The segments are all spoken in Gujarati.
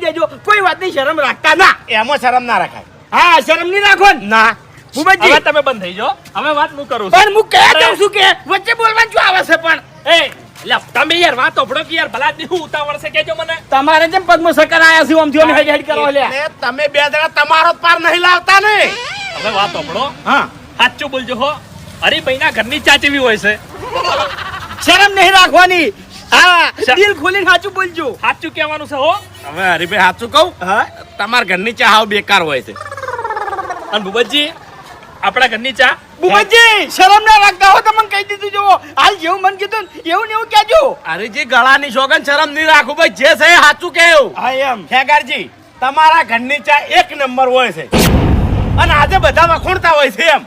દેજો, કોઈ વાતની શરમ રાખતા ના. એમાં શરમ ના રાખાય. હા, શરમ નહીં રાખો ને. ના ભૂપતજી હવે તમે બંધ થઈ જાઓ. હવે વાત હું કરું છું. પણ હું કહે દઉં છું કે વચ્ચે બોલવાનું શું આવે છે? પણ એ એટલે તમે યાર વાત ઓભળો કે યાર ભલાદની હું ઉતાવળ છે કેજો મને. તમારે જેમ પગમાં સકર આયા છે આમથી અમે હેડ કરો લ્યા. એટલે તમે બે જણા તમારો પાર નહીં લાવતા ને. હવે વાત ઓભળો. હા, સાચું બોલજો હો. હરીભાઈના ઘરની ચા કેવી હોય છે? શરમ નહીં રાખવાની. હા, દિલ ખોલીને સાચું બોલજો. સાચું કહેવાનું છે હો. હવે હરીભાઈ સાચું કહું, હા, તમારા ઘરની ચા હાવ બેકાર હોય છે. અને ભૂપતજી આપણા ઘરની ચા ભૂપતજી શરમ ના રાખતા હો. તમને કહી દીધું જો હાલ જેવું મન કીધું ને એવું ને એવું કહેજો. હરીજી ગળાની સોગન શરમ નહીં રાખું ભાઈ, જે છે એ સાચું કેવું. હા એમ. ખેગારજી તમારા ઘરની ચા એક નંબર હોય છે અને આજે બધા વખોણતા હોય છે એમ.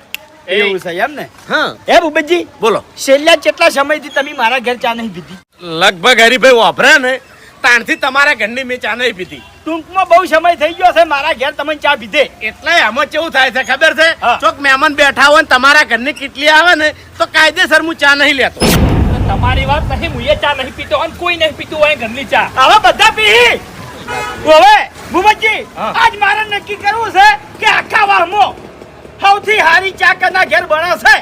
એવું છે એમ ને? હા એ ભૂપતજી બોલો. છેલ્લા કેટલા સમયથી તમે મારા ઘર ચા નહીં પીધી? લગભગ હરીભાઈ વાપરે ને તાણથી તમારા ઘરની મેં ચા નહીં પીધી. ટૂંકમાં બહુ સમય થઈ ગયો છે મારા ઘેર તમે ચા પીધે. એટલે આમાં કેવું થાય છે ખબર છે? હા. ચોક મહેમાન બેઠા હોય ને તમારા ઘરની કેટલી આવે ને તો કાયદેસર હું ચા નહીં લેતો. તમારી વાત નહીં, હું એ ચા નહીં પીતો અને કોઈ નહીં પીતું હોય ઘરની ચા. હવે બધા પી. હવે ભૂપતજી હા. આજ મારે નક્કી કરવું છે કે આખા વાહમાં સૌથી હારી ચા કના ઘેર બને છે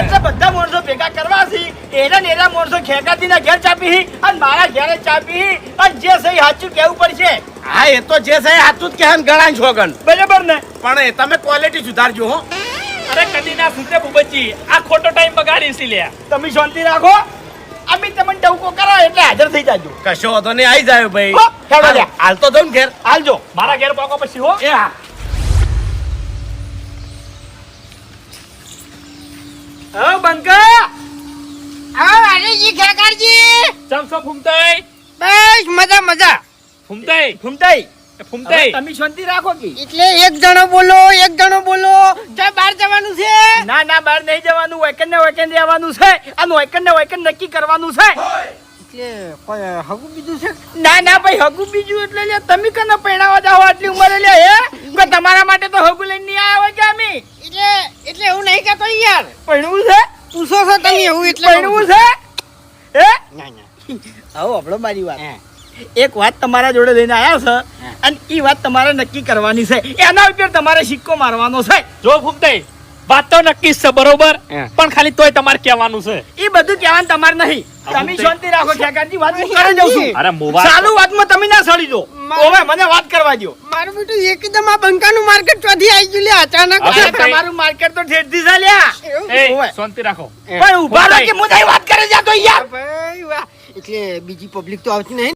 એટલે બધા માણસો ભેગા કરવા છે. એના ને એના માણસો ખેગાતીના ઘેર ચા પી અને મારા ઘેરે ચા પી અને જે સહી સાચું કહેવું પડશે. હા એ તો જે છે એ સાચું જ કહે ને ગળાની સોગન. બરાબર ને? પણ એ તમે ક્વોલિટી સુધારજો હો. અરે કદી ના સુધરે ભૂપતજી, આ ખોટો ટાઈમ બગાડી છે લ્યા. તમે શાંતિ રાખો. અમે તમને ટવકો કરો એટલે હાજર થઈ જાજો. કશો વાંધો નહીં, આવી જાય ભાઈ. હો, હેડો લ્યા. હાલ તો દઉં ને ઘેર. હાલજો. મારા ઘેર પાકો પછી હો. એ હા. હા બંકા. હા વાલીજી ખેગારજી ચમસો ફૂમતાઈ બસ મજા મજા. ફૂમતાઈ ફૂમતાઈ હવે ફૂમતાઈ તમે શાંતિ રાખો કે. એટલે એક જણો બોલો તો બહાર જવાનું છે. ના ના બહાર નહીં જવાનું. વેકેન્ડ આવવાનું છે અને વેકેન્ડ નક્કી કરવાનું છે. એટલે કોઈ હગું બીજું છે? ના ના ભાઈ હગું બીજું એટલે લે તમે કને પરણાવા જાવ આટલી ઉંમરે લે હે કે તમારા માટે તો હગું લઈને નહીં આવ્યા હોય કે અમે એટલે એવું નહીં કહેતો યાર. પરણવું છે. પૂછો છો તમે એવું એટલે પરણવું છે હે? ના ના આવો આપણો મારી વાત. એક વાત તમારા જોડે લઈને આવ્યા છે અને એ વાત તમારે નક્કી કરવાની છે. એના ઉપર તમારે સિક્કો મારવાનો છે. જો ફૂમતાઈ વાત તો નક્કી જ છે બરોબર, પણ ખાલી તોય તમારે કહેવાનું છે. એ બધું કહેવાનું તમારે નહીં. તમે શાંતિ રાખો ઠેકાજી. વાત હું કરી દઉં છું. અરે મોવા ચાલુ વાતમાં તમે ના સળી દો. હવે મને વાત કરવા દો. મારું બેટું એકદમ આ બંકાનું માર્કેટ ચોથી આવી ગયું લે અચાનક. હવે અરે તમારું માર્કેટ તો ઠેઠથી ચાલ્યા. એવું? એ ઓવે. શાંતિ રાખો. પણ ઉભા રહો કે હું તારી વાત કરે જાતો યાર. ભાઈ વાહ. એટલે બીજી પબ્લિક તો આવતી નહીં.